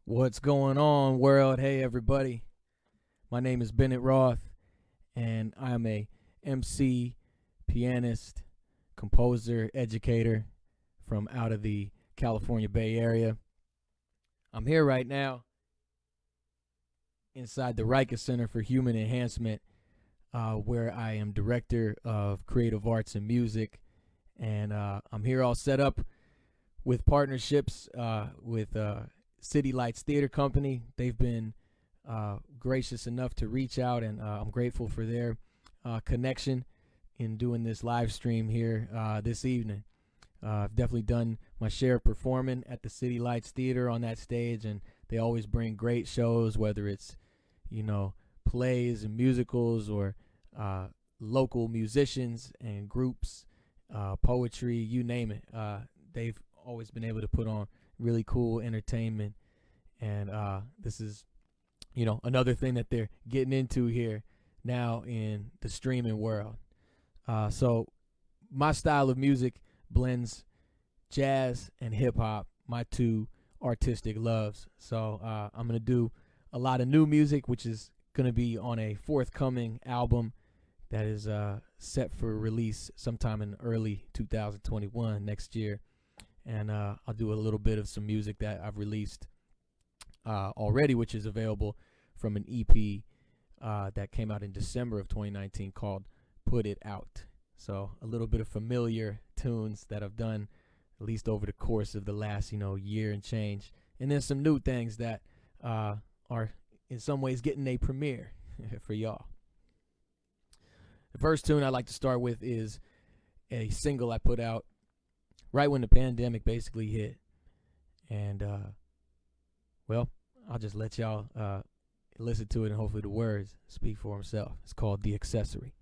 What's going on, world? Hey, everybody. My name is Bennett Roth, and I'm a MC, pianist, composer, educator from out of the California Bay Area. I'm here right now inside the Riekes Center for Human Enhancement, where I am director of creative arts and music, and I'm here all set up with partnerships with City Lights Theater Company. They've been gracious enough to reach out, and I'm grateful for their connection in doing this live stream here this evening. I've definitely done my share of performing at the City Lights Theater on that stage, and they always bring great shows, whether it's, plays and musicals or local musicians and groups, poetry, you name it. They've always been able to put on really cool entertainment, and this is another thing that they're getting into here now in the streaming world. So my style of music blends jazz and hip-hop, my two artistic loves. So I'm going to do a lot of new music, which is going to be on a forthcoming album that is set for release sometime in early 2021 next year. And I'll do a little bit of some music that I've released already, which is available from an EP that came out in December of 2019 called Put It Out. So a little bit of familiar tunes that I've done at least over the course of the last, year and change. And then some new things that are in some ways getting a premiere for y'all. The first tune I'd like to start with is a single I put out right when the pandemic basically hit. And, I'll just let y'all listen to it, and hopefully the words speak for himself. It's called The Accessory.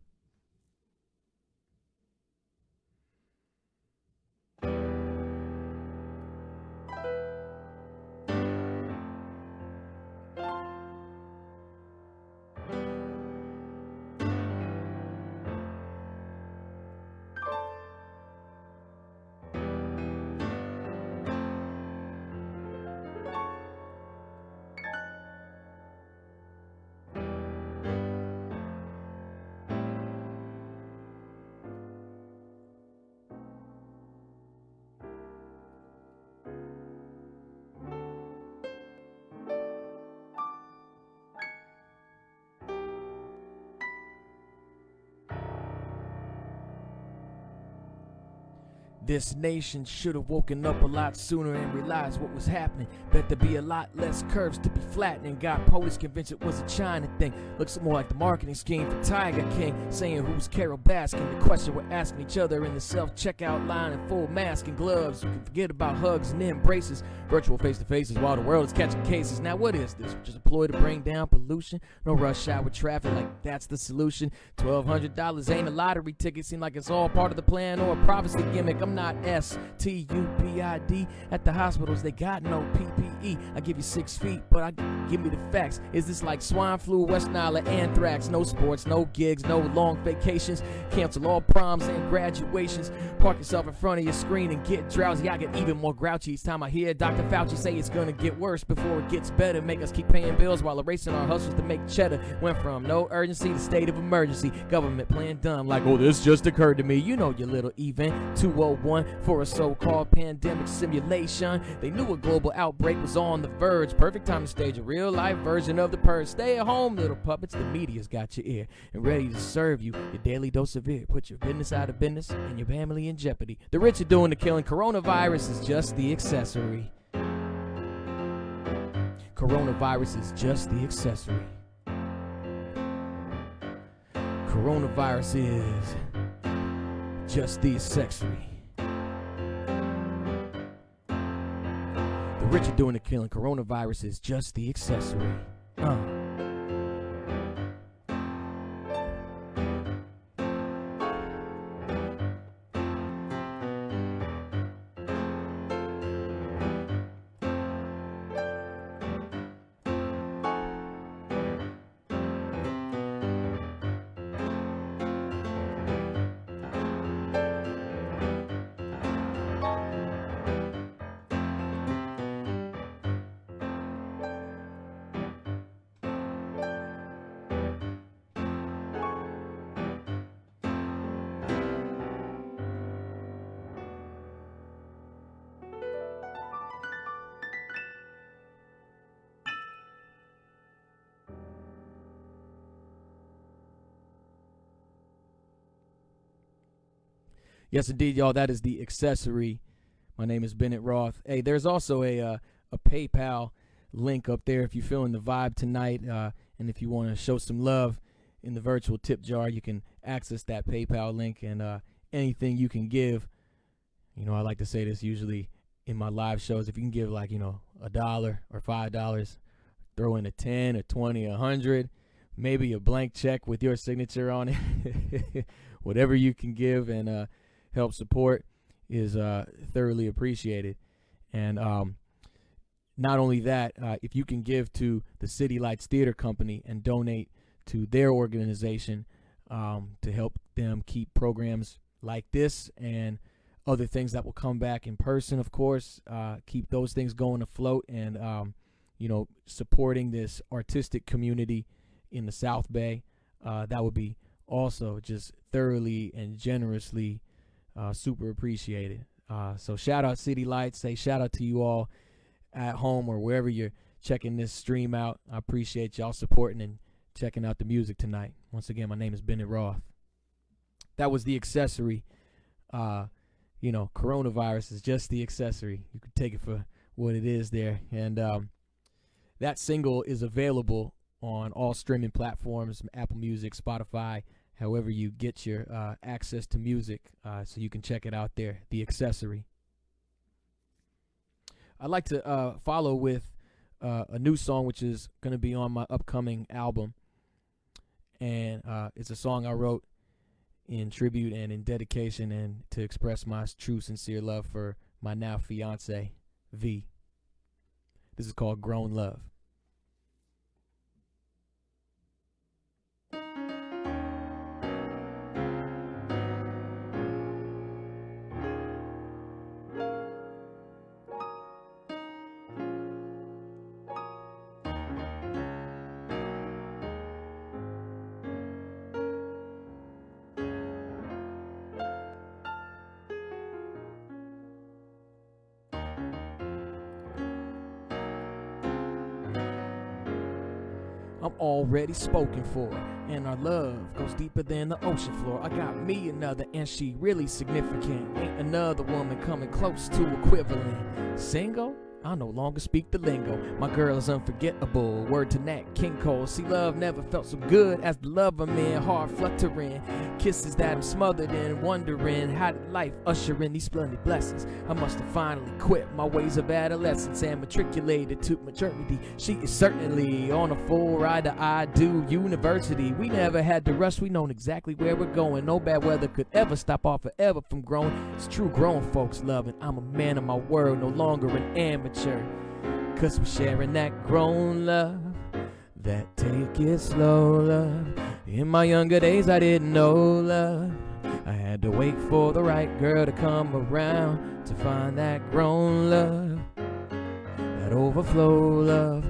This nation should have woken up a lot sooner and realized what was happening. Bet there be a lot less curves to be flattening. Got police convinced it was a China thing. Looks more like the marketing scheme for Tiger King. Saying who's Carol Baskin. The question we're asking each other in the self-checkout line in full mask and gloves. You can forget about hugs and embraces. Virtual face-to-faces while the world is catching cases. Now what is this? Just a ploy to bring down pollution? No rush hour traffic, like that's the solution. $1,200 ain't a lottery ticket. Seem like it's all part of the plan or a prophecy gimmick. I'm not STUPID. At the hospitals they got no PPE. I give you 6 feet, but give me the facts. Is this like swine flu, West Nile, or anthrax? No sports, no gigs, no long vacations. Cancel all proms and graduations. Park yourself in front of your screen and get drowsy. I get even more grouchy each time I hear Dr. Fauci say it's gonna get worse before it gets better. Make us keep paying bills while erasing our hustles to make cheddar. Went from no urgency to state of emergency. Government playing dumb like, oh, this just occurred to me. You know your little event 201 for a so-called pandemic simulation. They knew a global outbreak was on the verge. Perfect time to stage a real-life version of the purge. Stay at home, little puppets. The media's got your ear and ready to serve you your daily dose of it. Put your business out of business and your family in jeopardy. The rich are doing the killing. Coronavirus is just the accessory. Coronavirus is just the accessory. Coronavirus is just the accessory. The rich are doing the killing. Coronavirus is just the accessory. Yes, indeed, y'all. That is the Accessory. My name is Bennett Roth. Hey, there's also a PayPal link up there if you're feeling the vibe tonight, and if you want to show some love in the virtual tip jar, you can access that PayPal link, and anything you can give. You know, I like to say this usually in my live shows. If you can give like, $1 or $5, throw in a 10 or 20, 100, maybe a blank check with your signature on it. Whatever you can give and help support is thoroughly appreciated. And not only that, if you can give to the City Lights Theater Company and donate to their organization to help them keep programs like this and other things that will come back in person, of course, keep those things going afloat, and supporting this artistic community in the South Bay, that would be also just thoroughly and generously super appreciated. So shout out City Lights. Say shout out to you all at home or wherever you're checking this stream out. I appreciate y'all supporting and checking out the music tonight. Once again, my name is Bennett Roth. That was the Accessory. Coronavirus is just the accessory. You can take it for what it is there. And that single is available on all streaming platforms, Apple Music, Spotify, however you get your access to music, so you can check it out there, the Accessory. I'd like to follow with a new song, which is going to be on my upcoming album. And it's a song I wrote in tribute and in dedication and to express my true, sincere love for my now fiance, V. This is called Grown Love. I'm already spoken for, and our love goes deeper than the ocean floor. I got me another, and she really significant. Ain't another woman coming close to equivalent. Single? I no longer speak the lingo. My girl is unforgettable. Word to Nat King Cole. See, love never felt so good as the love of man. Heart fluttering, kisses that I'm smothered in, wondering how did life usher in these splendid blessings. I must have finally quit my ways of adolescence and matriculated to maternity. She is certainly on a full ride to I do university. We never had to rush. We known exactly where we're going. No bad weather could ever stop our forever from growing. It's true grown folks loving. I'm a man of my word, no longer an amateur. Cause we're sharing that grown love, that take it slow love. In my younger days I didn't know love. I had to wait for the right girl to come around to find that grown love, that overflow love.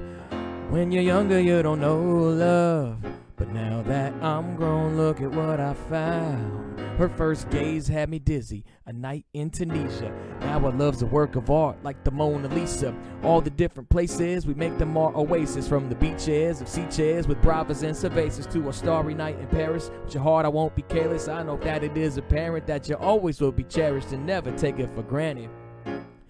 When you're younger you don't know love, but now that I'm grown, look at what I found. Her first gaze had me dizzy, a night in Tunisia. Now our love's a work of art, like the Mona Lisa. All the different places, we make them our oasis. From the beaches of sea chairs with bravas and cervezas to a starry night in Paris. With your heart I won't be careless. I know that it is apparent that you always will be cherished and never take it for granted.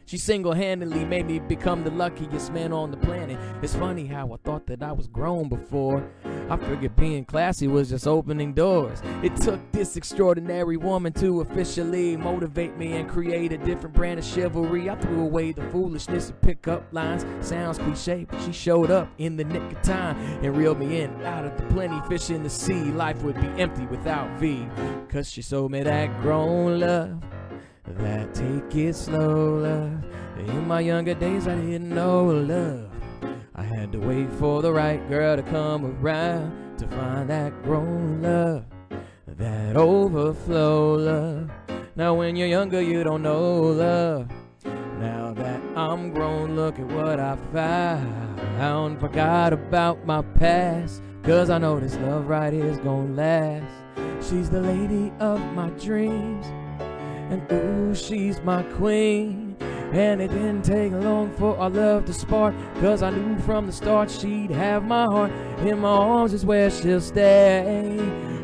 She single-handedly made me become the luckiest man on the planet. It's funny how I thought that I was grown before. I figured being classy was just opening doors. It took this extraordinary woman to officially motivate me and create a different brand of chivalry. I threw away the foolishness of pick-up lines. Sounds cliche, but she showed up in the nick of time and reeled me in. Out of the plenty fish in the sea, life would be empty without V. Cause she showed me that grown love, that take it slow love. In my younger days I didn't know love. I had to wait for the right girl to come around to find that grown love, that overflow love. Now when you're younger you don't know love. Now that I'm grown, look at what I found. Forgot about my past, cause I know this love right here's gonna last. She's the lady of my dreams, and ooh, she's my queen. And it didn't take long for our love to spark, cause I knew from the start she'd have my heart. In my arms is where she'll stay.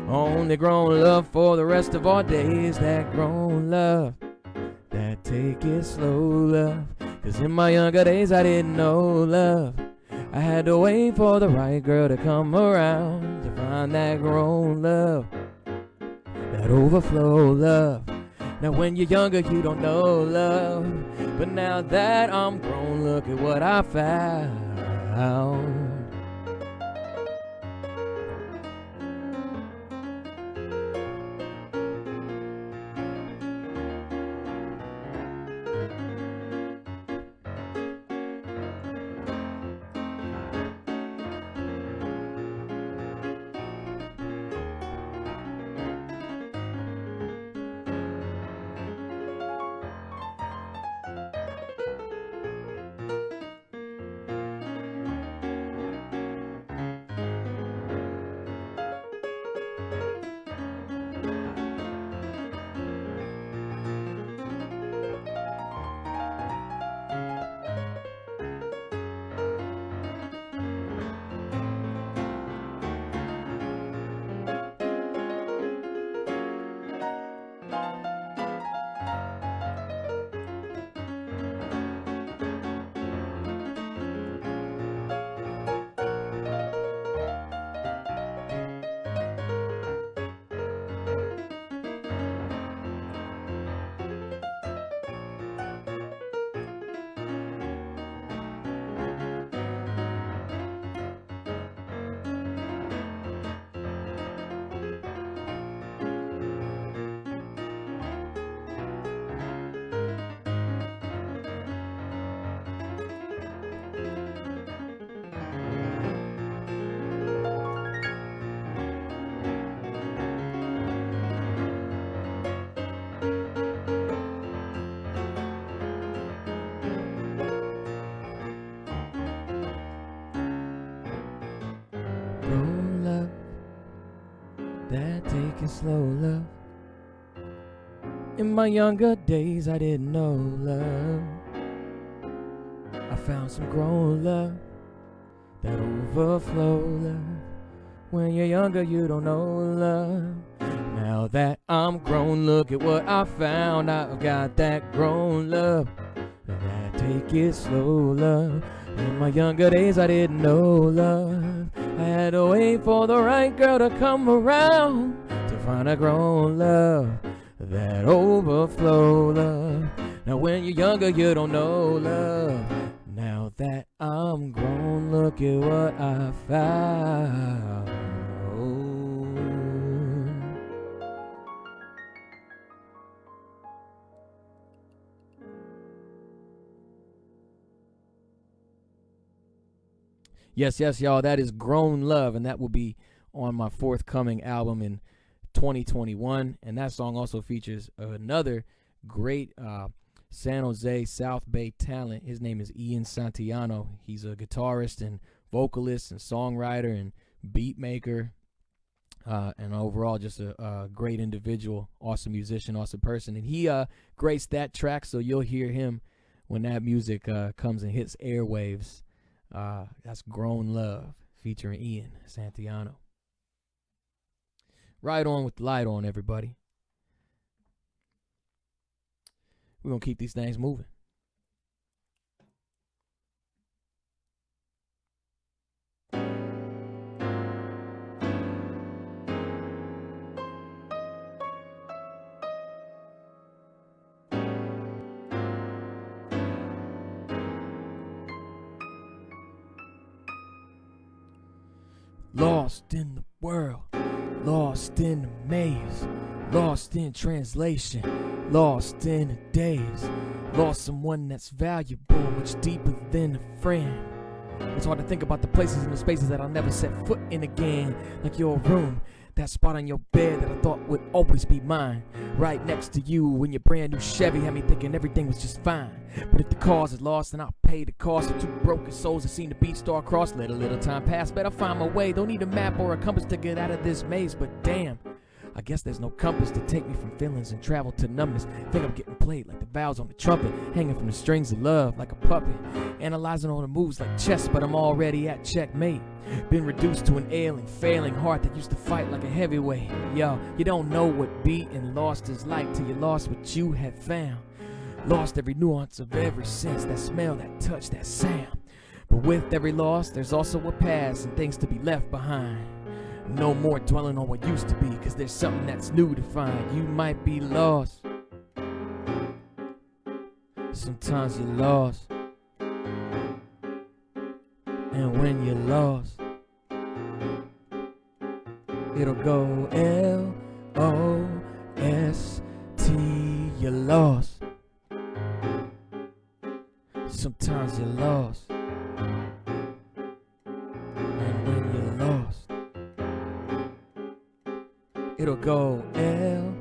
Only grown love for the rest of our days. That grown love, that take it slow love. 'Cause in my younger days I didn't know love. I had to wait for the right girl to come around to find that grown love, that overflow love. Now when you're younger you don't know love, but now that I'm grown, look at what I found. That taking slow love. In my younger days I didn't know love. I found some grown love, that overflow love. When you're younger you don't know love. Now that I'm grown, look at what I found. I've got that grown love, that take it slow love. In my younger days I didn't know love. I had to wait for the right girl to come around to find a grown love, that overflow love. Now when you're younger you don't know love. Now that I'm grown, look at what I found. Yes, y'all, that is Grown Love, and that will be on my forthcoming album in 2021. And that song also features another great San Jose South Bay talent. His name is Ian Santiano. He's a guitarist and vocalist and songwriter and beat maker, and overall just a great individual, awesome musician, awesome person. And he graced that track, so you'll hear him when that music comes and hits airwaves. That's Grown Love featuring Ian Santiano. Right on with the light on, everybody. We're going to keep these things moving. Lost in the world, lost in the maze, lost in translation, lost in the days, lost someone that's valuable, much deeper than a friend. It's hard to think about the places and the spaces that I'll never set foot in again, like your room, that spot on your bed that I thought would always be mine, right next to you in your brand new Chevy, had me thinking everything was just fine. But if the cause is lost, then I'll pay the cost for two broken souls that seen the beat star cross. Let a little time pass, better find my way. Don't need a map or a compass to get out of this maze, but damn, I guess there's no compass to take me from feelings and travel to numbness. Think I'm getting played like the vowels on the trumpet, hanging from the strings of love like a puppet, analyzing all the moves like chess, but I'm already at checkmate. Been reduced to an ailing, failing heart that used to fight like a heavyweight. Yo, you don't know what being lost is like till you lost what you had found. Lost every nuance of every sense, that smell, that touch, that sound. But with every loss, there's also a past and things to be left behind. No more dwelling on what used to be, cause there's something that's new to find. You might be lost. Sometimes you're lost. And when you're lost, it'll go L-O-S-T. You're lost. Sometimes you're lost. And when you're lost, it'll go L-O-S-T.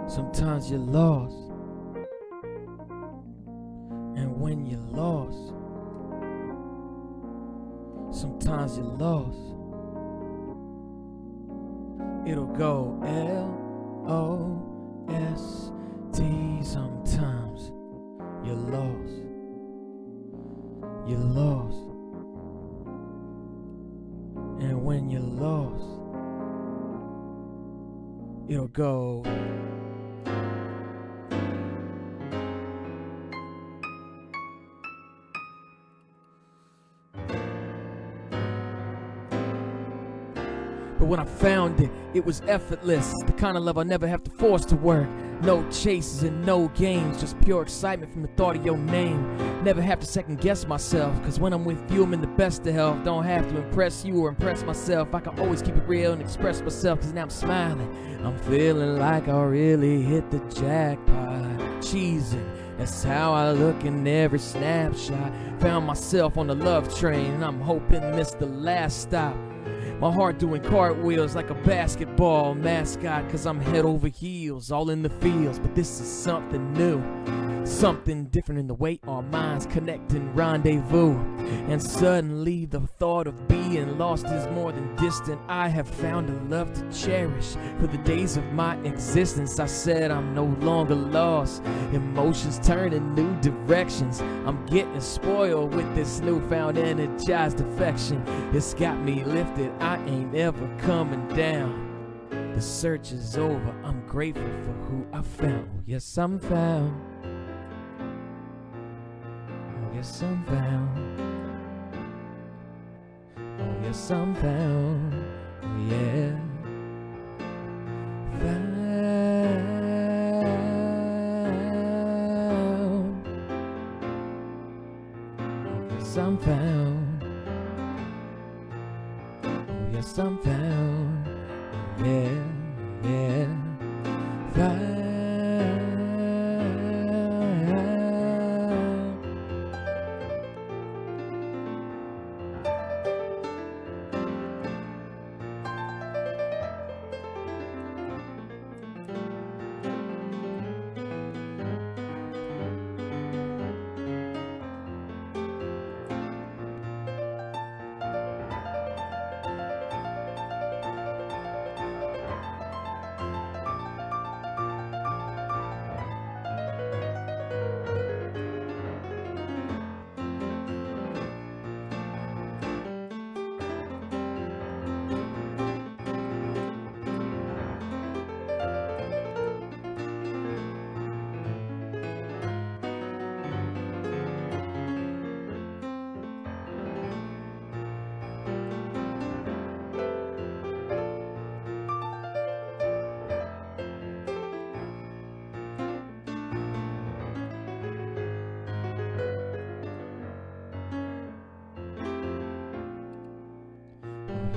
Sometimes you're lost. And when you're lost, sometimes you're lost, it'll go L-O-S-T. Sometimes you're lost. You're lost. And when you're lost, it'll go But when I found it, it was effortless. The kind of love I never have to force to work. No chases and no games, just pure excitement from the thought of your name. Never have to second guess myself, cause when I'm with you I'm in the best of health. Don't have to impress you or impress myself. I can always keep it real and express myself, cause now I'm smiling. I'm feeling like I really hit the jackpot. Cheesing, that's how I look in every snapshot. Found myself on the love train and I'm hoping this the last stop. My heart doing cartwheels like a basketball mascot, cause I'm head over heels, all in the fields. But this is something new, something different in the way our minds connect and rendezvous. And suddenly the thought of being lost is more than distant. I have found a love to cherish for the days of my existence. I said I'm no longer lost, emotions turn in new directions. I'm getting spoiled with this newfound energized affection. It's got me lifted, I ain't ever coming down. The search is over, I'm grateful for who I found. Yes, I'm found. Yes, I'm found. Oh, yes, I'm found. Yeah. Found. Oh, yes, I'm found. Oh, yes, I'm found. Yeah, yeah. Found.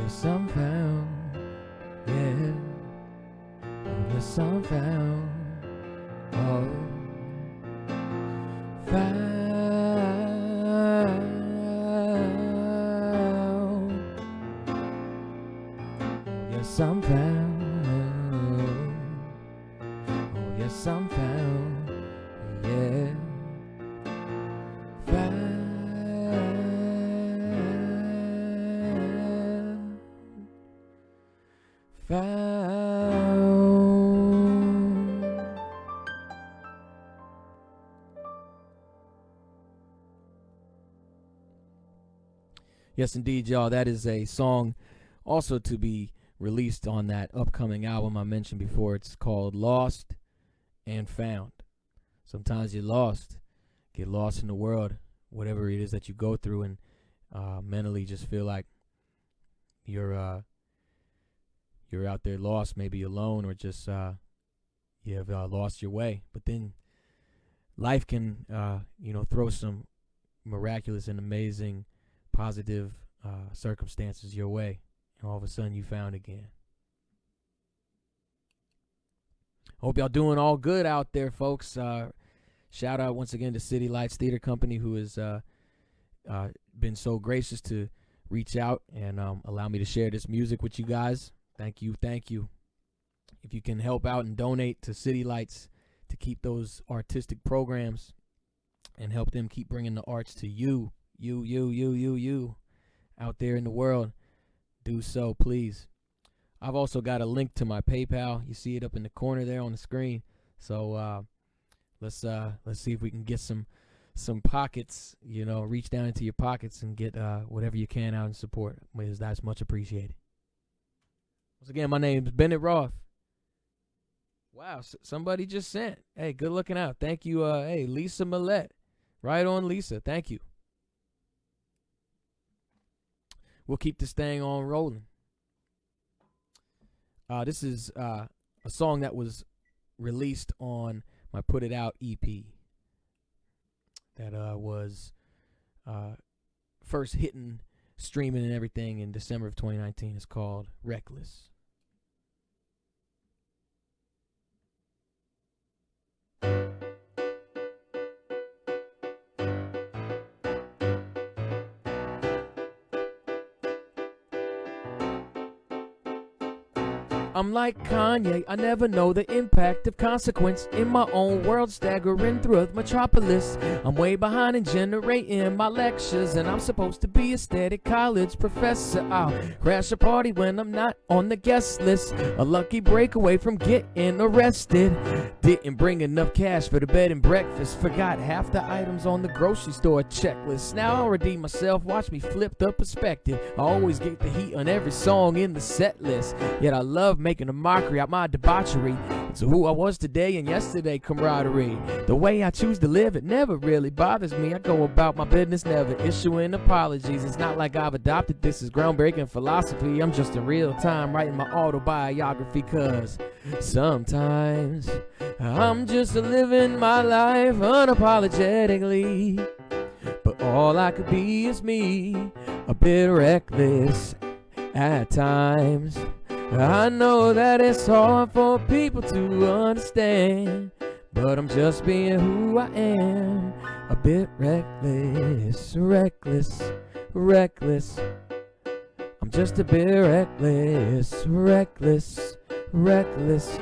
yes, I'm found. Yeah. Oh, yes, I'm found. Oh, found. Oh, yes, I'm found. Oh, yes, I'm found. Yeah. Yes, indeed, y'all. That is a song also to be released on that upcoming album I mentioned before. It's called Lost and Found. Sometimes you're lost, get lost in the world, whatever it is that you go through, and mentally just feel like you're out there lost, maybe alone, or just you have lost your way. But then life can throw some miraculous and amazing positive circumstances your way, and all of a sudden you found again. Hope y'all doing all good out there, folks. Shout out once again to City Lights Theater Company, who has been so gracious to reach out and allow me to share this music with you guys. Thank you. If you can help out and donate to City Lights to keep those artistic programs and help them keep bringing the arts to you out there in the world, do so, please. I've also got a link to my PayPal. You see it up in the corner there on the screen. So let's see if we can get some pockets, reach down into your pockets and get whatever you can out and support. That's much appreciated. Once again, my name is Bennett Roth. Wow, somebody just sent. Hey, good looking out. Thank you. Hey, Lisa Millette. Right on, Lisa. Thank you. We'll keep this thing on rolling. This is a song that was released on my Put It Out EP that was first hitting, streaming and everything in December of 2019. It's called Reckless. I'm like Kanye, I never know the impact of consequence. In my own world, staggering through a metropolis. I'm way behind in generating my lectures, and I'm supposed to be a steady college professor. I'll crash a party when I'm not on the guest list. A lucky breakaway from getting arrested. Didn't bring enough cash for the bed and breakfast. Forgot half the items on the grocery store checklist. Now I redeem myself, watch me flip the perspective. I always get the heat on every song in the set list. Yet I love making a mockery out my debauchery. It's who I was today and yesterday camaraderie. The way I choose to live, it never really bothers me. I go about my business, never issuing apologies. It's not like I've adopted this as groundbreaking philosophy. I'm just in real time writing my autobiography, cause sometimes I'm just living my life unapologetically. But all I could be is me, a bit reckless at times. I know that it's hard for people to understand, but I'm just being who I am, a bit reckless. I'm just a bit reckless.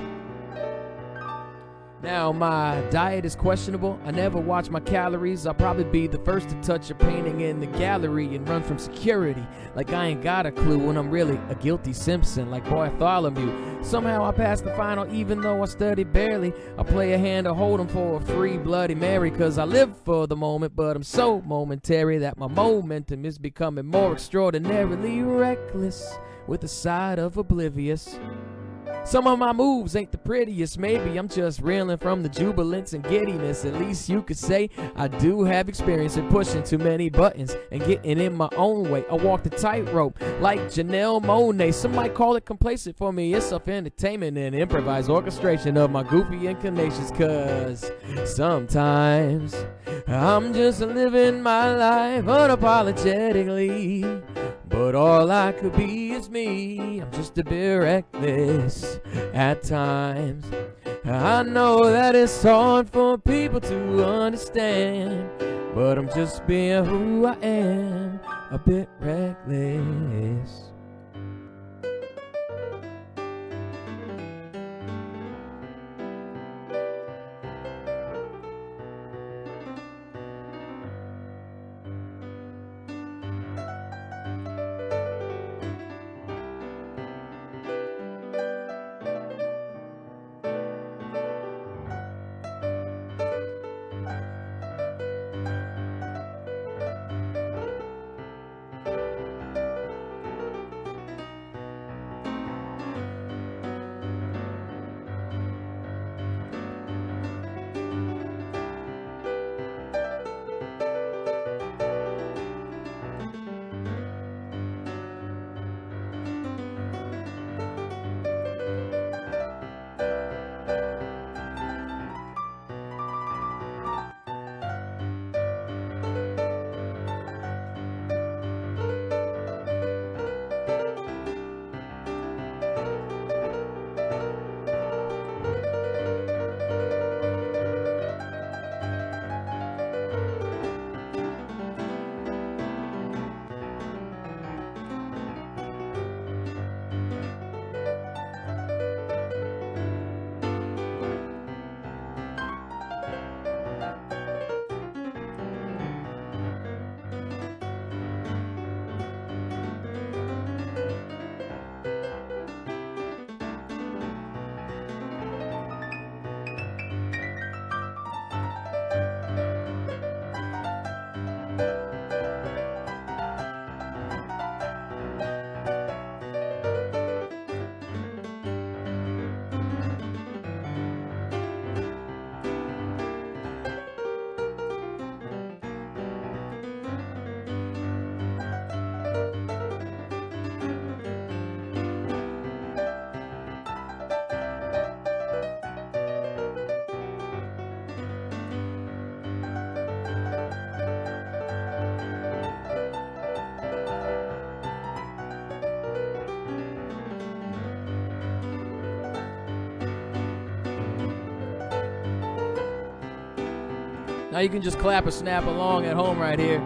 Now my diet is questionable, I never watch my calories. I'll probably be the first to touch a painting in the gallery and run from security like I ain't got a clue when I'm really a guilty Simpson like Bartholomew. Somehow I passed the final even though I studied barely. I play a hand of hold'em for a free Bloody Mary, cause I live for the moment, but I'm so momentary that my momentum is becoming more extraordinarily reckless with a side of oblivious. Some of my moves ain't the prettiest, maybe I'm just reeling from the jubilance and giddiness. At least you could say I do have experience in pushing too many buttons and getting in my own way. I walk the tightrope like Janelle Monáe. Some might call it complacent, for me it's self-entertainment and improvised orchestration of my goofy inclinations. Cause sometimes I'm just living my life unapologetically. but all I could be is me. I'm just a bit reckless at times. I know that it's hard for people to understand, but I'm just being who I am, a bit reckless. Now you can just clap or snap along at home right here.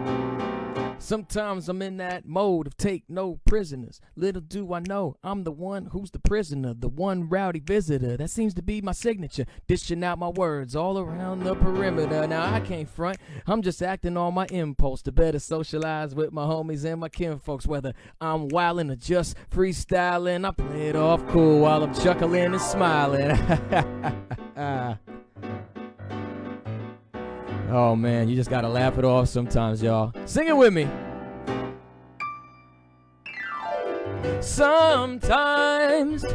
Sometimes I'm in that mode of take no prisoners. Little do I know I'm the one who's the prisoner, the one rowdy visitor. That seems to be my signature, dishing out my words all around the perimeter. Now I can't front, I'm just acting on my impulse to better socialize with my homies and my kinfolks. Whether I'm wildin' or just freestyling, I play it off cool while I'm chuckling and smiling. Oh man, you just gotta laugh it off sometimes, y'all. Sing it with me. Sometimes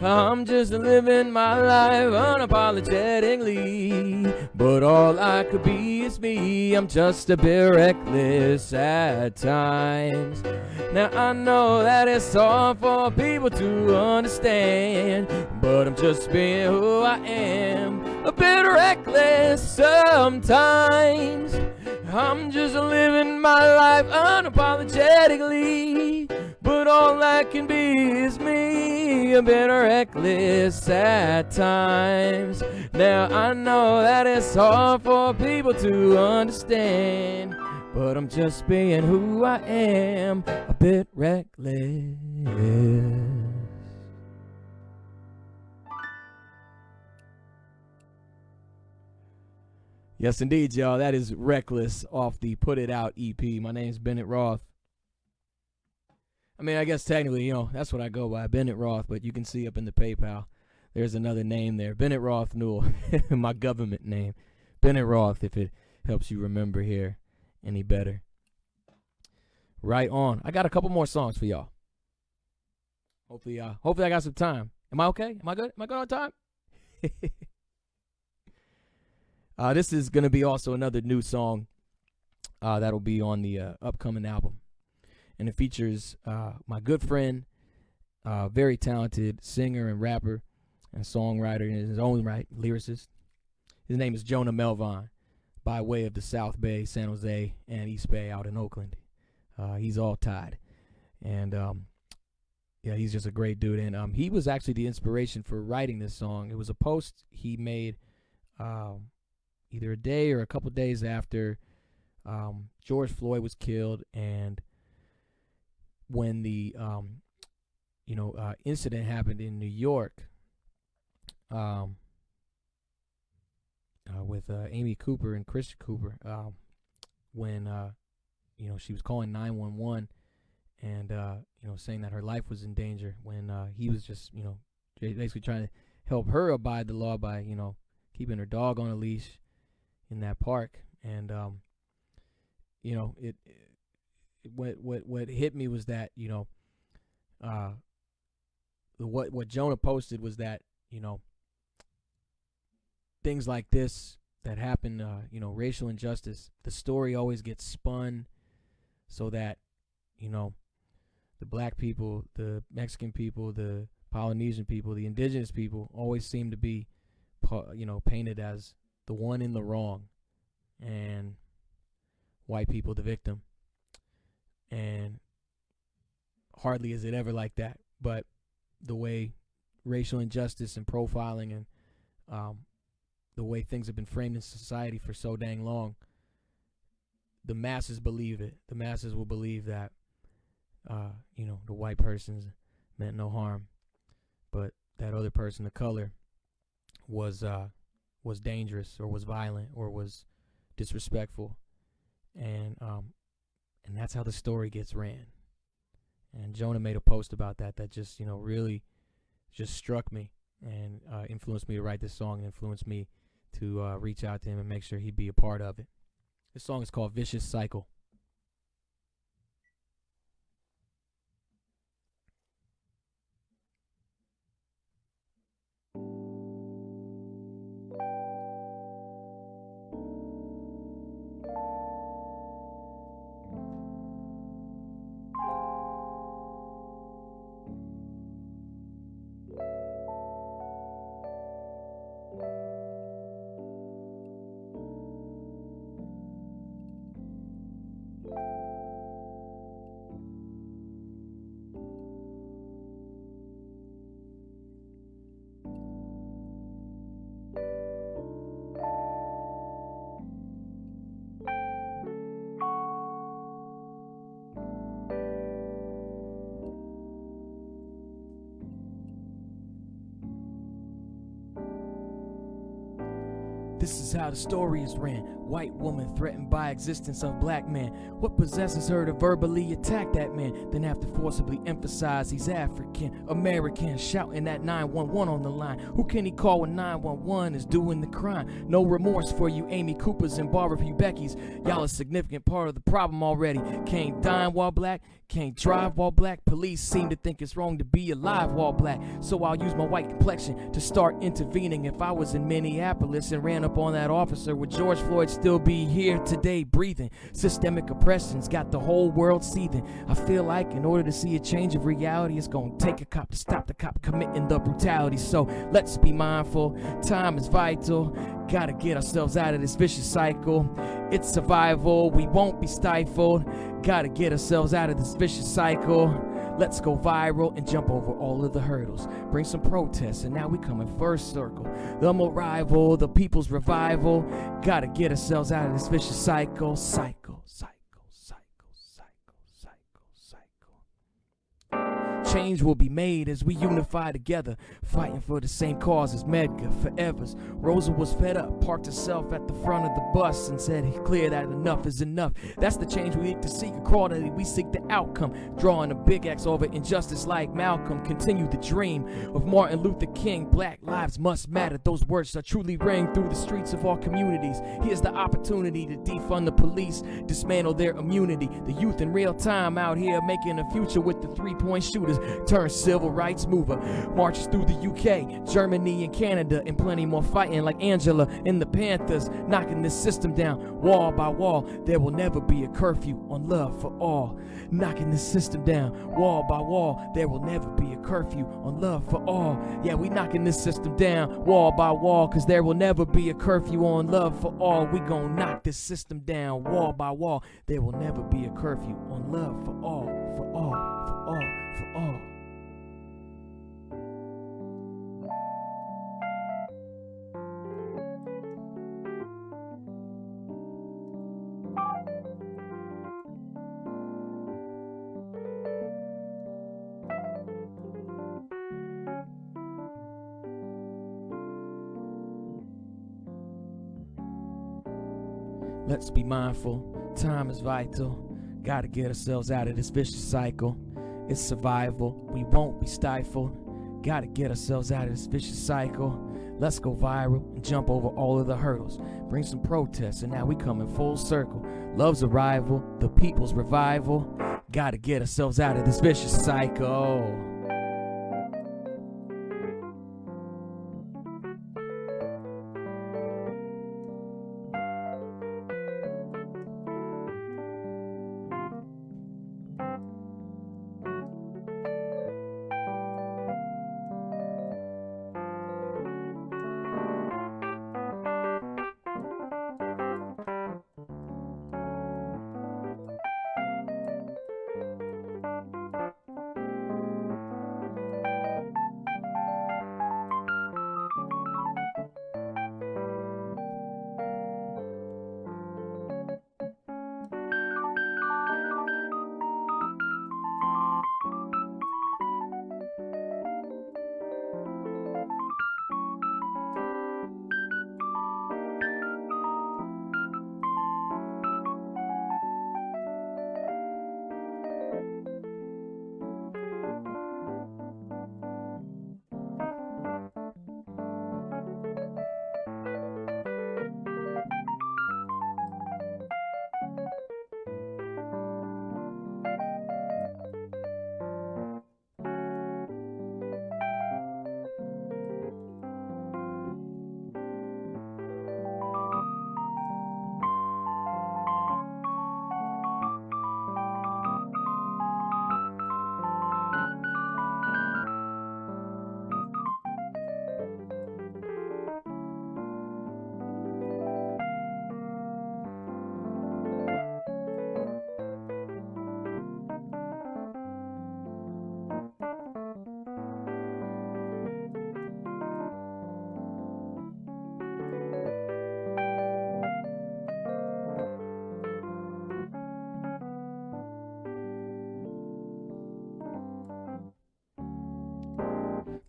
I'm just living my life unapologetically, but all I could be is me. I'm just a bit reckless at times. Now I know that it's hard for people to understand, but I'm just being who I am, a bit reckless sometimes. I'm just living my life unapologetically, but all I can be is me, a bit reckless at times. Now I know that it's hard for people to understand, but I'm just being who I am, a bit reckless. Yes, indeed, y'all. That is Reckless off the Put It Out EP. My name's Bennett Roth. I mean, I guess technically, that's what I go by, Bennett Roth, but you can see up in the PayPal, there's another name there, Bennett Roth Newell, my government name. Bennett Roth, if it helps you remember here any better. Right on. I got a couple more songs for y'all. Hopefully I got some time. Am I okay? Am I good? Am I good on time? This is going to be also another new song that'll be on the upcoming album. And it features my good friend, very talented singer and rapper and songwriter in his own right, lyricist. His name is Jonah Melvin, by way of the South Bay, San Jose, and East Bay out in Oakland. He's all tied. And yeah, he's just a great dude. And he was actually the inspiration for writing this song. It was a post he made either a day or a couple days after George Floyd was killed, and when the incident happened in New York with Amy Cooper and Christian Cooper, when she was calling 911 and saying that her life was in danger, when he was just basically trying to help her abide the law by keeping her dog on a leash in that park. And what hit me was that what Jonah posted was that things like this that happen, racial injustice, the story always gets spun so that the black people, the Mexican people, the Polynesian people, the indigenous people always seem to be painted as the one in the wrong, and white people the victim. And hardly is it ever like that. But the way racial injustice and profiling and the way things have been framed in society for so dang long, the masses believe it. The masses will believe that the white person's meant no harm, but that other person of color was dangerous, or was violent, or was disrespectful. And that's how the story gets ran. And Jonah made a post about that just really just struck me, and influenced me to write this song, and influenced me to reach out to him and make sure he'd be a part of it. This song is called Vicious Cycle. This is how the story is ran. White woman threatened by existence of black man. What possesses her to verbally attack that man, then have to forcibly emphasize he's African American, shouting at 911 on the line. Who can he call when 911 is doing the crime? No remorse for you Amy Coopers and Barbara P. Beckys. Y'all a significant part of the problem already. Can't dine while black, can't drive while black. Police seem to think it's wrong to be alive while black. So I'll use my white complexion to start intervening. If I was in Minneapolis and ran up on that officer, would George Floyd still be here today breathing? Systemic oppression's got the whole world seething. I feel like in order to see a change of reality, it's gonna take a cop to stop the cop committing the brutality. So let's be mindful, time is vital. Gotta get ourselves out of this vicious cycle. It's survival, we won't be stifled. Gotta get ourselves out of this vicious cycle. Let's go viral and jump over all of the hurdles. Bring some protests, and now we come in first circle. The rival, the people's revival. Gotta get ourselves out of this vicious cycle. Cycle, cycle, cycle, cycle, cycle, cycle. Change will be made as we unify together, fighting for the same cause as Medgar forevers. Rosa was fed up, parked herself at the front of the bus and said it's clear that enough is enough. That's the change we need to seek, accordingly we seek the outcome, drawing a big X over injustice like Malcolm. Continue the dream of Martin Luther King. Black lives must matter. Those words shall truly ring through the streets of our communities. Here's the opportunity to defund the police, dismantle their immunity. The youth in real time out here making a future with the 3-point shooters. Turn civil rights mover, marches through the UK, Germany and Canada, and plenty more fighting like Angela and the Panthers, knocking this system down wall by wall. There will never be a curfew on love for all. Knocking this system down wall by wall. There will never be a curfew on love for all. Yeah, we knocking this system down wall by wall, cause there will never be a curfew on love for all. We gon' knock this system down wall by wall. There will never be a curfew on love for all, for all, for all. all, for all. Let's be mindful, time is vital. Gotta get ourselves out of this vicious cycle. It's survival, we won't be stifled. Gotta get ourselves out of this vicious cycle. Let's go viral and jump over all of the hurdles. Bring some protests and now we come in full circle. Love's arrival, the people's revival. Gotta get ourselves out of this vicious cycle.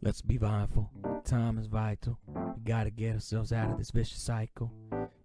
Let's be mindful, time is vital. We gotta get ourselves out of this vicious cycle.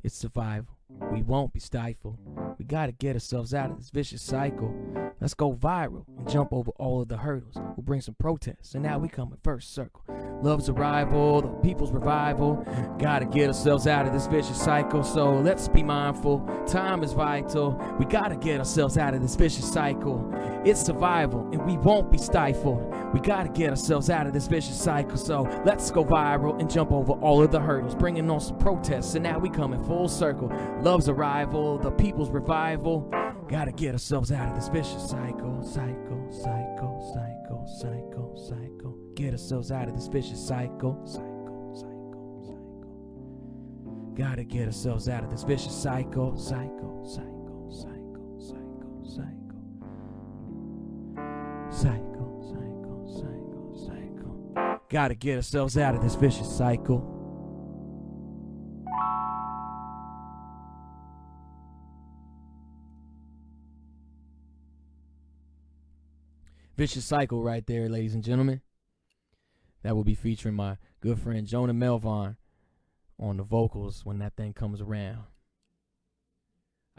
It's survival, we won't be stifled. We gotta get ourselves out of this vicious cycle. Let's go viral and jump over all of the hurdles. We'll bring some protests, and now we come in first circle. Love's arrival, the people's revival. Gotta get ourselves out of this vicious cycle. So let's be mindful, time is vital. We gotta get ourselves out of this vicious cycle. It's survival, and we won't be stifled. We gotta get ourselves out of this vicious cycle. So let's go viral and jump over all of the hurdles, bringing on some protests, and now we come in full circle. Love's arrival, the people's revival. Gotta get ourselves out of this vicious cycle. Cycle, cycle, cycle, cycle, cycle. Get ourselves out of this vicious cycle. Cycle, cycle, cycle. Gotta get ourselves out of this vicious cycle. Cycle, cycle, cycle, cycle, cycle. Cycle, cycle, cycle, cycle. Gotta get ourselves out of this vicious cycle. Vicious cycle right there, ladies and gentlemen. That will be featuring my good friend Jonah Melvon on the vocals when that thing comes around.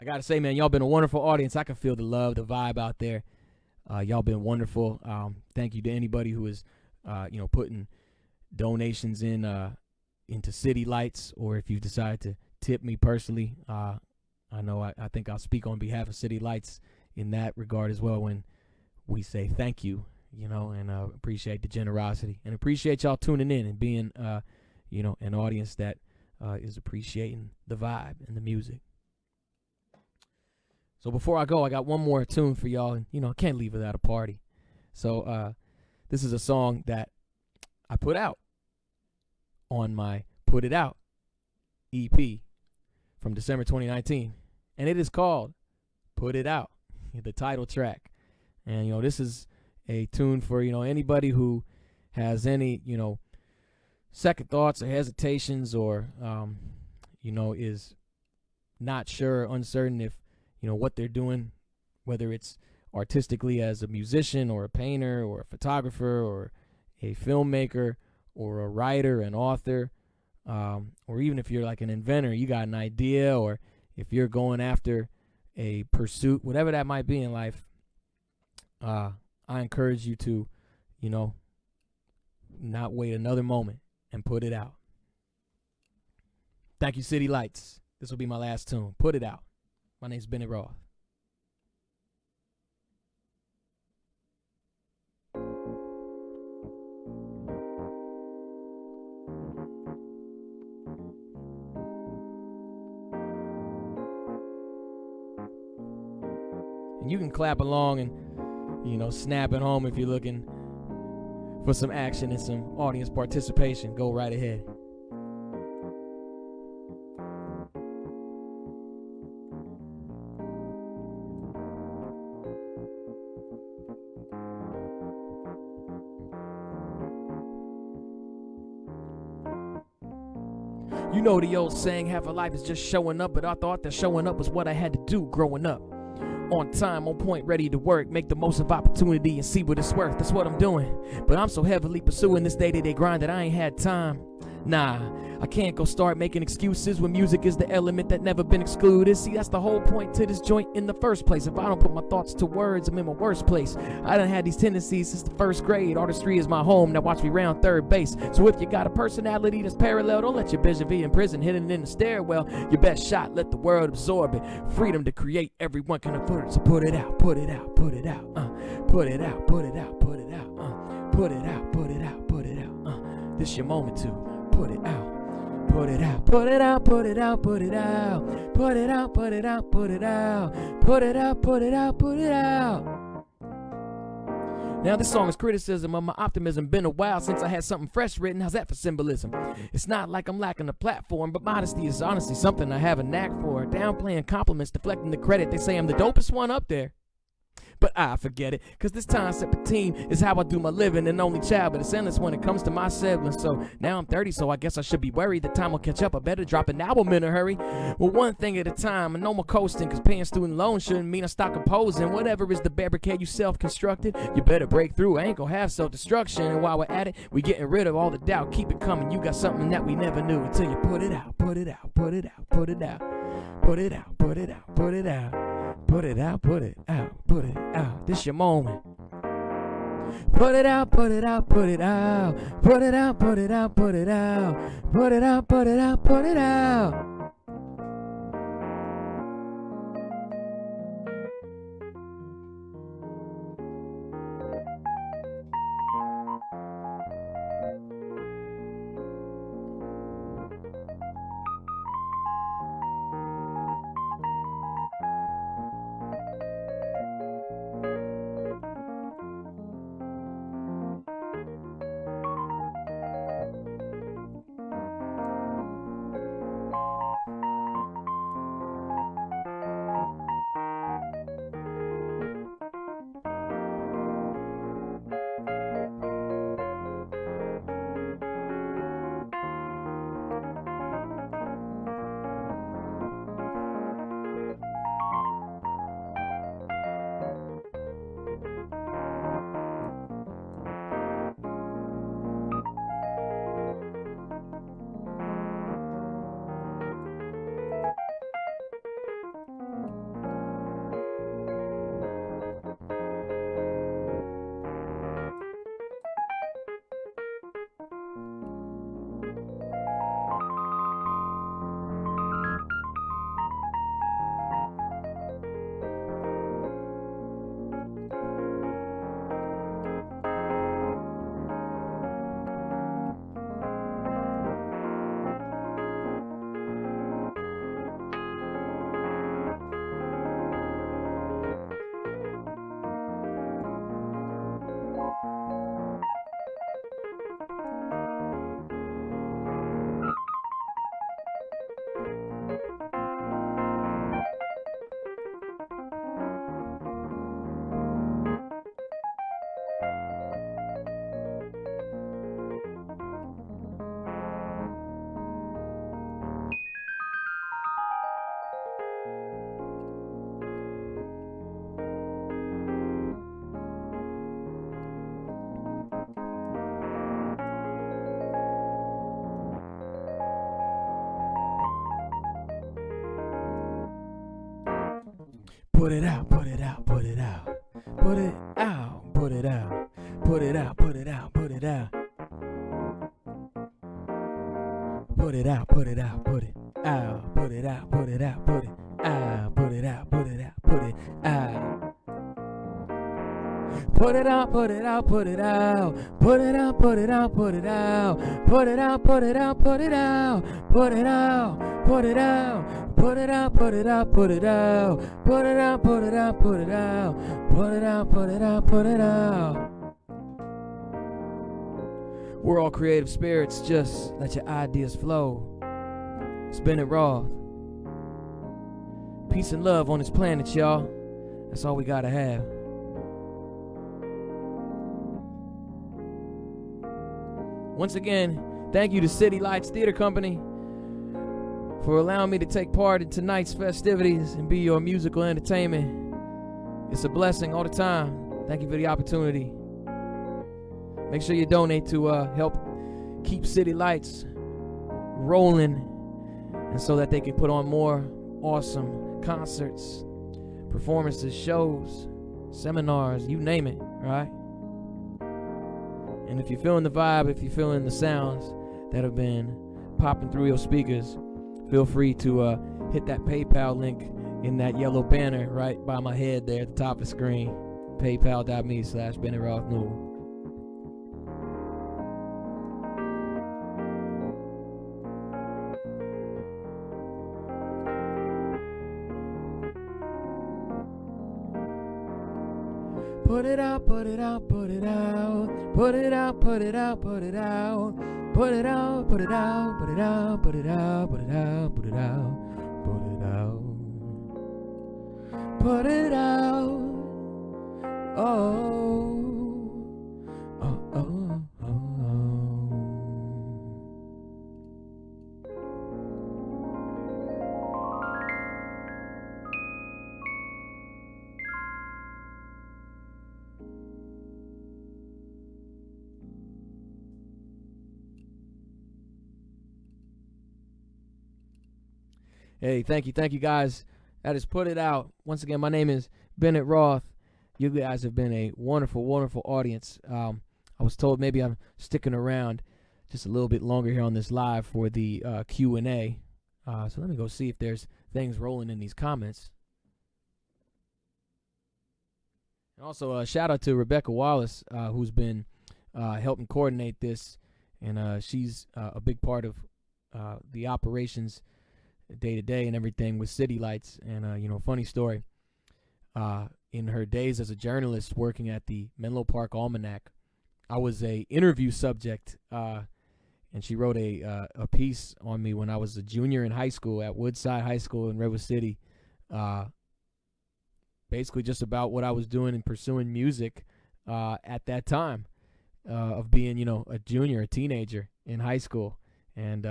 I gotta say, man, y'all been a wonderful audience. I can feel the love, the vibe out there. Y'all been wonderful. Thank you to anybody who is, putting donations into City Lights, or if you decide to tip me personally. I know I think I'll speak on behalf of City Lights in that regard as well when we say thank you, and appreciate the generosity and appreciate y'all tuning in and being, an audience that is appreciating the vibe and the music. So before I go, I got one more tune for y'all, and I can't leave without a party. So this is a song that I put out on my Put It Out EP from December 2019, and it is called Put It Out, the title track. And this is a tune for, anybody who has any, second thoughts or hesitations, or, is not sure or uncertain if, what they're doing, whether it's artistically as a musician or a painter or a photographer or a filmmaker or a writer, an author, or even if you're like an inventor, you got an idea, or if you're going after a pursuit, whatever that might be in life, I encourage you to, not wait another moment and put it out. Thank you, City Lights. This will be my last tune. Put it out. My name's Bennett Roth. And you can clap along and, snap it home if you're looking for some action and some audience participation. Go right ahead. You know the old saying, half a life is just showing up, but I thought that showing up was what I had to do growing up. On time, on point, ready to work, make the most of opportunity and see what it's worth. That's what I'm doing. But I'm so heavily pursuing this day-to-day grind that I ain't had time. Nah, I can't go start making excuses when music is the element that never been excluded. See, that's the whole point to this joint in the first place. If I don't put my thoughts to words, I'm in my worst place. I done had these tendencies since the first grade. Artistry is my home, now watch me round third base. So if you got a personality that's parallel, don't let your vision be in prison, hidden in the stairwell. Your best shot, let the world absorb it. Freedom to create, everyone can afford it. So put it out, put it out, put it out, put it out, put it out, put it out, put it out, put it out, put it out, this your moment to put it out. Put it out, put it out, put it out, put it out. Put it out, put it out, put it out. Put it out, put it out, put it out. Now this song is criticism of my optimism. Been a while since I had something fresh written. How's that for symbolism? It's not like I'm lacking a platform, but modesty is honestly something I have a knack for. Downplaying compliments, deflecting the credit. They say I'm the dopest one up there, but I forget it, cause this time separate team is how I do my living. An only child, but it's endless when it comes to my siblings. So now I'm 30, so I guess I should be worried that time will catch up. I better drop an album in a hurry. Well, one thing at a time, and no more coasting, cause paying student loans shouldn't mean I stop composing. Whatever is the barricade you self-constructed, you better break through. I ain't gonna have self-destruction. And while we're at it, we getting rid of all the doubt. Keep it coming, you got something that we never knew until you put it out, put it out, put it out, put it out. Put it out, put it out, put it out. Put it out, put it out, put it out. This your moment. Put it out, put it out, put it out. Put it out, put it out, put it out. Put it out, put it out, put it out. put it out, put it out, put it out, put it out, put it out, put it out, put it out, put it out, put it out, put it out, put it out, put it out, put it out, put it out, put it out, put it out, put it out. Put it out, put it out, put it out, put it out, put it out, put it out, put it out, put it out, put it out, put it out, put it out, put it out, put it out, put it out, put it out, put it out, put it out, put it out, put it out, put it out. We're all creative spirits, just let your ideas flow. It's Bennett Roth. Peace and love on this planet, y'all. That's all we gotta have. Once again, thank you to City Lights Theater Company for allowing me to take part in tonight's festivities and be your musical entertainment. It's a blessing all the time. Thank you for the opportunity. Make sure you donate to help keep City Lights rolling, and so that they can put on more awesome concerts, performances, shows, seminars, you name it, right? And if you're feeling the vibe, if you're feeling the sounds that have been popping through your speakers, feel free to hit that PayPal link in that yellow banner right by my head there at the top of the screen. PayPal.me/Bennett Roth Newell. Put it out, put it out, put it out, put it out, put it out, put it out, put it out, put it out, put it out, put it out, put it out, put it out, put it out, put it out, oh, oh, oh, oh. Hey, thank you guys. That is Put It Out. Once again, my name is Bennett Roth. You guys have been a wonderful, wonderful audience. I was told maybe I'm sticking around just a little bit longer here on this live for the Q&A. So let me go see if there's things rolling in these comments. And also, shout out to Rebecca Wallace, who's been helping coordinate this. And she's a big part of the operations day to day and everything with City Lights. And funny story, in her days as a journalist working at the Menlo Park Almanac, I was a interview subject, and she wrote a piece on me when I was a junior in high school at Woodside High School in Redwood City, basically just about what I was doing and pursuing music at that time, of being a junior, a teenager in high school. And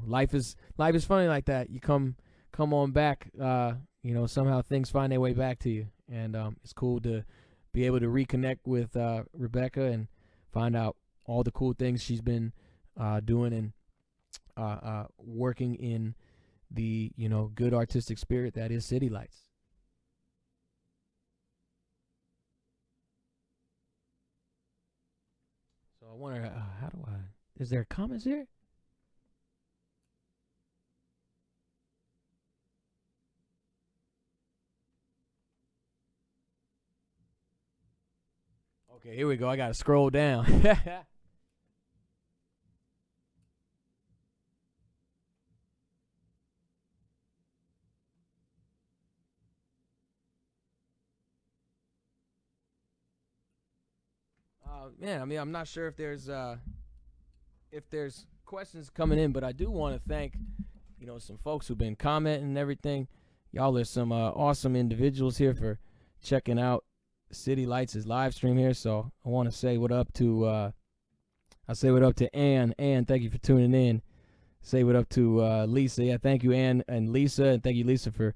life is funny like that. You come on back, somehow things find their way back to you. And it's cool to be able to reconnect with Rebecca and find out all the cool things she's been doing and working in the good artistic spirit that is City Lights. So I wonder, is there comments here? Okay, here we go. I got to scroll down. Man, I mean, I'm not sure if there's questions coming in, but I do want to thank, some folks who've been commenting and everything. Y'all are some awesome individuals here for checking out City Lights' live stream here. So I want to say what up to Ann. Ann, thank you for tuning in. Say what up to Lisa. Yeah, thank you, Ann and Lisa, and thank you, Lisa, for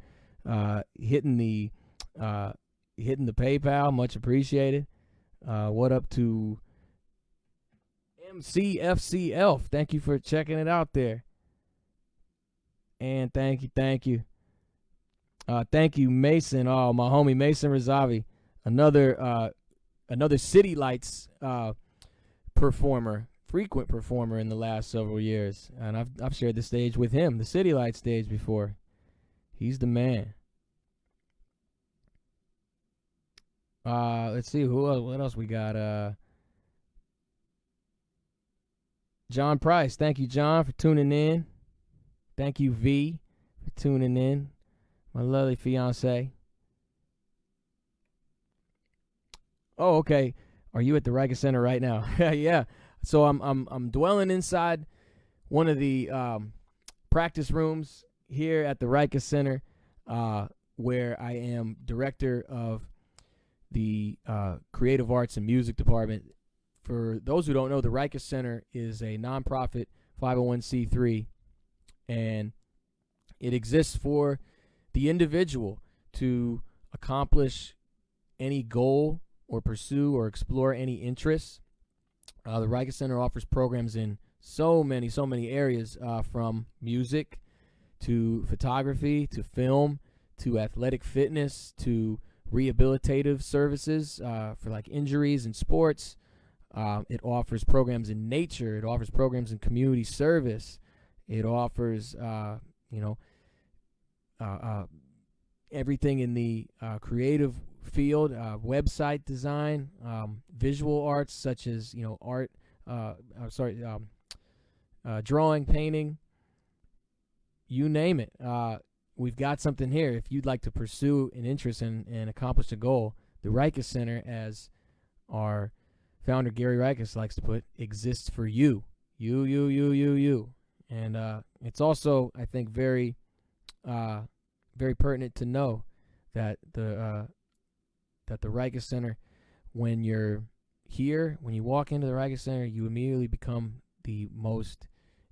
hitting the PayPal. Much appreciated. What up to MCFCF? Thank you for checking it out there. And thank you. Thank you, Mason. Oh, my homie Mason Razavi, another City Lights frequent performer in the last several years, and I've shared the stage with him, the City Lights stage before. He's the man. Let's see what else we got. John Price, thank you, John, for tuning in. Thank you, V, for tuning in. My lovely fiance. Oh, okay. Are you at the Riekes Center right now? Yeah. So I'm dwelling inside one of the practice rooms here at the Riekes Center, where I am director of the Creative Arts and Music Department. For those who don't know, the Riekes Center is a nonprofit 501c3, and it exists for the individual to accomplish any goal or pursue or explore any interests. The Riekes Center offers programs in so many areas, from music to photography to film to athletic fitness to rehabilitative services for like injuries and sports. It offers programs in nature. It offers programs in community service. It offers, everything in the creative field, website design, visual arts such as drawing, painting, you name it. We've got something here. If you'd like to pursue an interest and accomplish a goal, the Riekes Center, as our founder Gary Riekes likes to put, exists for you. You. And it's also, I think, very pertinent to know that the Riekes Center, when you're here, when you walk into the Riekes Center, you immediately become the most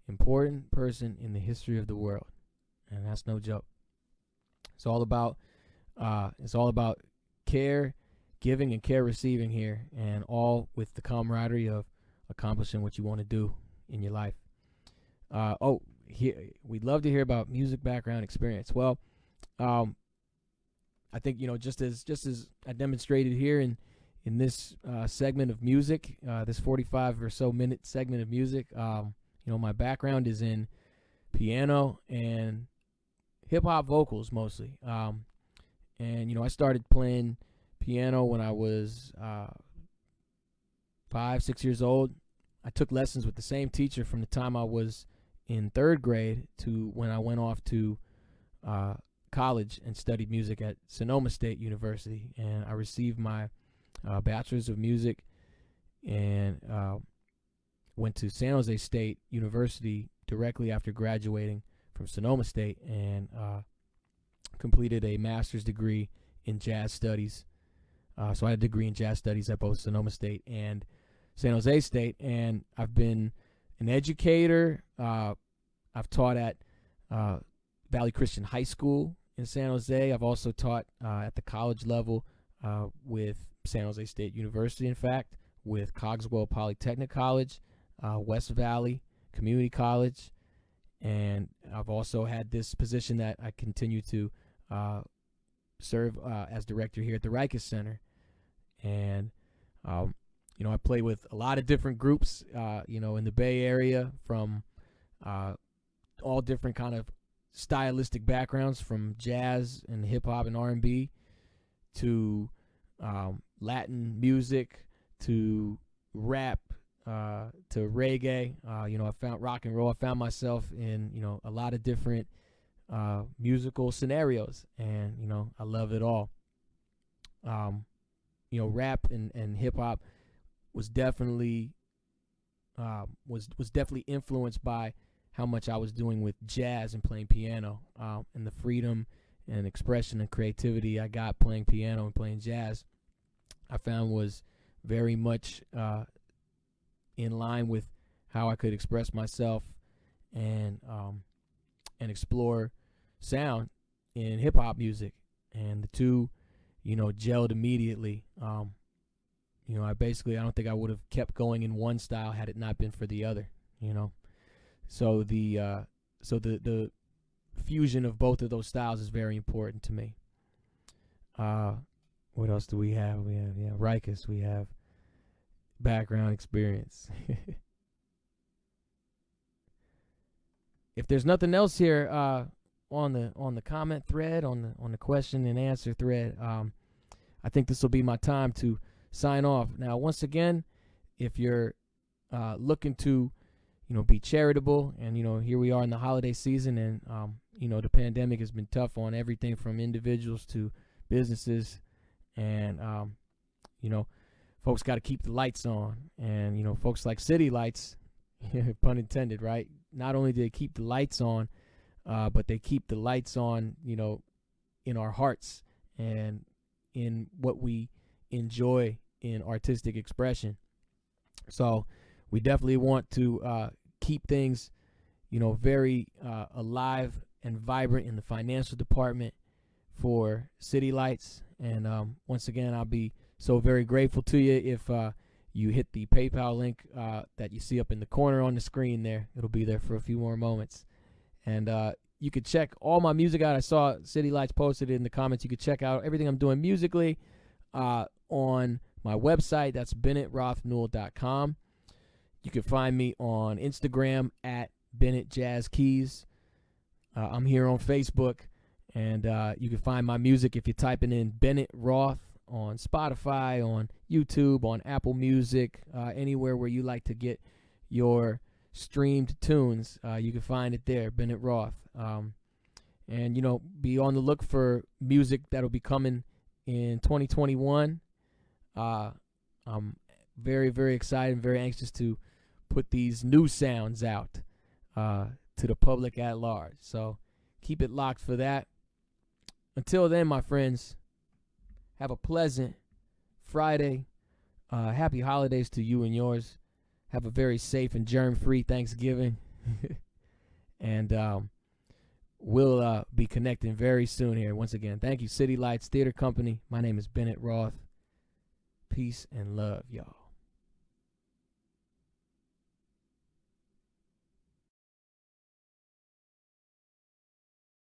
important person in the history of the world, and that's no joke. It's all about care giving and care receiving here, and all with the camaraderie of accomplishing what you want to do in your life. We'd love to hear about music background experience. Well, I think, just as I demonstrated here in this segment of music, this 45 or so minute segment of music, my background is in piano and hip hop vocals mostly. And I started playing piano when I was 5-6 years old. I took lessons with the same teacher from the time I was in 3rd grade to when I went off to college and studied music at Sonoma State University, and I received my bachelor's of music and went to San Jose State University directly after graduating from Sonoma State, and completed a master's degree in jazz studies. So I had a degree in jazz studies at both Sonoma State and San Jose State, and I've been an educator. I've taught at Valley Christian High School in San Jose. I've also taught at the college level with San Jose State University, in fact, with Cogswell Polytechnic College, West Valley Community College, and I've also had this position that I continue to serve as director here at the Riekes Center. And I play with a lot of different groups, in the Bay Area, from all different kind of stylistic backgrounds, from jazz and hip hop and R&B to Latin music to rap to reggae. I found rock and roll. I found myself in a lot of different musical scenarios, and I love it all. Rap and hip hop was definitely influenced by how much I was doing with jazz and playing piano, and the freedom and expression and creativity I got playing piano and playing jazz, I found was very much in line with how I could express myself and explore sound in hip hop music, and the two, gelled immediately. I don't think I would have kept going in one style had it not been for the other. So the fusion of both of those styles is very important to me. What else do we have? We have Riekes. We have background experience. If there's nothing else here on the comment thread, on the question and answer thread, I think this will be my time to sign off. Now, once again, if you're looking to, be charitable, and here we are in the holiday season, and the pandemic has been tough on everything from individuals to businesses, and folks got to keep the lights on, and folks like City Lights, pun intended, right? Not only do they keep the lights on, but they keep the lights on, in our hearts and in what we enjoy in artistic expression. So we definitely want to keep things, very alive and vibrant in the financial department for City Lights. And once again, I'll be so very grateful to you if you hit the PayPal link that you see up in the corner on the screen there. It'll be there for a few more moments. And you could check all my music out. I saw City Lights posted it in the comments. You could check out everything I'm doing musically on my website. That's BennettRothNewell.com. You can find me on Instagram at Bennett Jazz Keys. I'm here on Facebook, and you can find my music if you're typing in Bennett Roth on Spotify, on YouTube, on Apple Music, anywhere where you like to get your streamed tunes. You can find it there, Bennett Roth. And be on the look for music that'll be coming in 2021. I'm very, very excited and very anxious to put these new sounds out to the public at large. So keep it locked for that. Until then, my friends, have a pleasant Friday. Happy holidays to you and yours. Have a very safe and germ-free Thanksgiving. And we'll be connecting very soon here. Once again, thank you, City Lights Theater Company. My name is Bennett Roth. Peace and love, y'all.